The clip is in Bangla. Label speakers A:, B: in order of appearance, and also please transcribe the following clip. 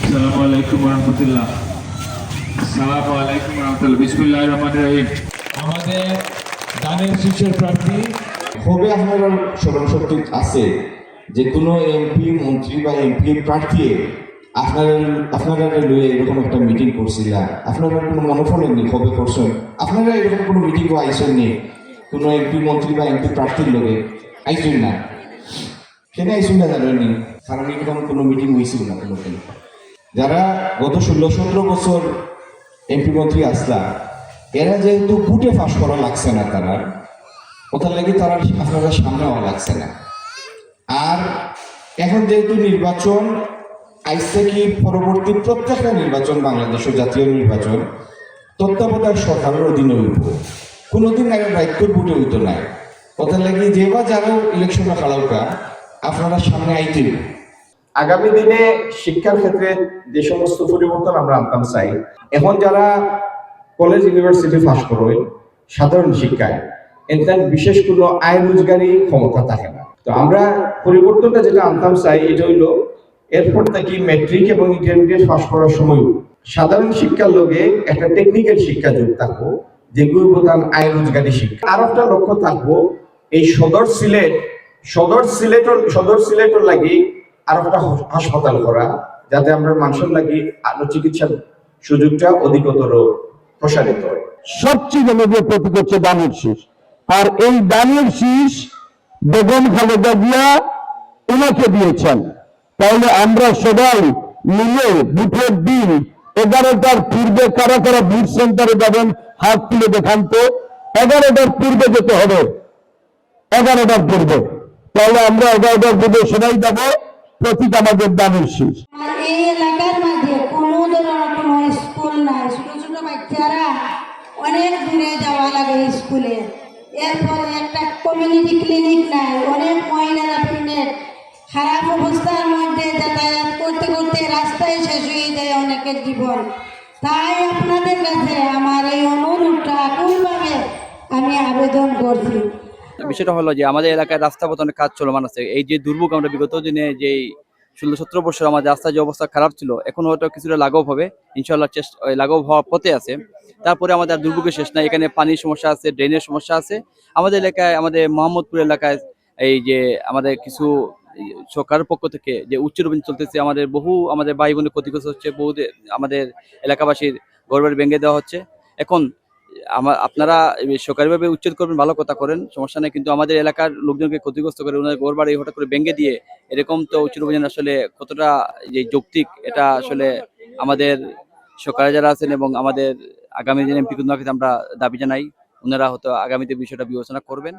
A: আসসালামু আলাইকুম রহমতুল্লাহ। আসসালামু আলাইকুম রহমতুল্লাহ। বিসমিল্লাহির রহমানির রহিম।
B: আমাদের দানের শীর্ষের প্রার্থী
C: হবে আপনার স্মরণশক্তি আছে যে কোনো এমপি মন্ত্রী বা এমপি প্রার্থী আপনারা লইয়া এরকম একটা মিটিং করছিলাম, আপনারা কোনো মনে পড়েননি হবে করছেন? আপনারা এরকম কোনো মিটিংও আইসেন নি কোনো এমপি মন্ত্রী বা এমপি প্রার্থীর লগে? আইসেন না, সেটা আইসেন না জানেননি, কারণ এরকম কোনো মিটিং হয়েছিল না কোনো। যারা গত 16-17 বছর এমপি মন্ত্রী আসলা, এরা যেহেতু বুটে ফাঁস করা লাগছে না, তারা ওটার লাগে তারা আপনারা সামনে হওয়া লাগছে না। আর এখন যেহেতু নির্বাচন আইসে, কি পরবর্তী প্রত্যেকটা নির্বাচন বাংলাদেশের জাতীয় নির্বাচন তত্ত্বাবধায়ক সরকারের অধীনে হইব, কোনোদিন আগে দায়িত্ব বুটে হইতো না। ওটার লাগে যে বা যারা ইলেকশনে খেলাওকা আপনারা সামনে আইতে।
D: আগামী দিনে শিক্ষার ক্ষেত্রে যে সমস্ত পরিবর্তন আমরা আনতাম চাই, এখন যারা কলেজ ইউনিভার্সিটি পাস করে সাধারণ শিক্ষায় এখানে বিশেষ কোনো আয় রোজগারি ক্ষমতা থাকে না। তো আমরা পরিবর্তনটা যেটা আনতাম চাই এটা হইলো এরপর থেকে ম্যাট্রিক এবং ইন্টারমিডিয়েট পাস করার সময় সাধারণ শিক্ষার লগে একটা টেকনিক্যাল শিক্ষা যোগ থাকবো, যেগুলো প্রধান আয় রোজগারি শিক্ষা। আর একটা লক্ষ্য থাকবো এই সদর সিলেটর লাগি আর একটা হাসপাতাল করা, যাতে আমরা মানুষের লাগি আরো চিকিৎসার সুযোগটা অধিকতর প্রসারিত হয়।
E: সবচেয়ে জনপ্রিয় প্রতীক হচ্ছে দানের শীষ, আর এই দানের শীষ বেগম খালেদা জিয়া ওনাকে দিয়েছেন। তাহলে আমরা সবাই মিলে বুথের দিন 11টার পূর্বে কারা কারা বুথ সেন্টারে যাবেন হাত তুলে দেখান তো। 11টার পূর্বে যেতে হবে, 11টার পূর্বে। তাহলে আমরা 11টার পূর্বে সবাই যাবো, প্রতীক আমাদের দানের শীষ।
F: এই এলাকার মাঝে কোনো ধরনের কোনো স্কুল নাই, ছোট ছোট বাচ্চারা অনেক দূরে যাওয়া লাগে স্কুলে। এরপরে একটা কমিউনিটি ক্লিনিক নাই, অনেক মহিলারা পিনের খারাপ অবস্থার মধ্যে যাতায়াত করতে করতে রাস্তায় শেষ হয়ে যায় অনেকের জীবন। তাই আপনাদের কাছে আমার এই অনুরোধটা আকুলভাবে আমি আবেদন করছি।
G: বিষয়টা হলো যে আমাদের এলাকায় রাস্তা পথে কাজ চলমান আছে। এই যে দুর্ভোগ আমরা বিগত দিনে যে 16-17 বছর আমাদের রাস্তার যে অবস্থা খারাপ ছিল, এখন হয়তো কিছুটা লাঘব হবে ইনশাল্লাহ, লাঘব হওয়ার পথে আছে। তারপরে আমাদের দুর্ভোগের শেষ নাই, এখানে পানির সমস্যা আছে, ড্রেনের সমস্যা আছে আমাদের এলাকায়। আমাদের মোহাম্মদপুর এলাকায় এই যে আমাদের কিছু সরকারের পক্ষ থেকে যে উচ্চরোপণ চলতেছে, আমাদের ভাই বোনের ক্ষতিগ্রস্ত হচ্ছে, আমাদের এলাকাবাসীর ঘরবাড়ি ভেঙে দেওয়া হচ্ছে। এখন আপনারা সরকারিভাবে উচ্ছেদ করবেন, ভালো কথা করেন, সমস্যা নেই, কিন্তু আমাদের এলাকার লোকজনকে ক্ষতিগ্রস্ত করে ওনার ঘর বাড়ি হঠাৎ করে ভেঙে দিয়ে এরকম তো উচ্ছেদ অভিযান আসলে কতটা যে যৌক্তিক, এটা আসলে আমাদের সরকারে যারা আছেন এবং আমাদের আগামী দিনে এমপি আমরা দাবি জানাই, ওনারা হয়তো আগামীতে বিষয়টা বিবেচনা করবেন।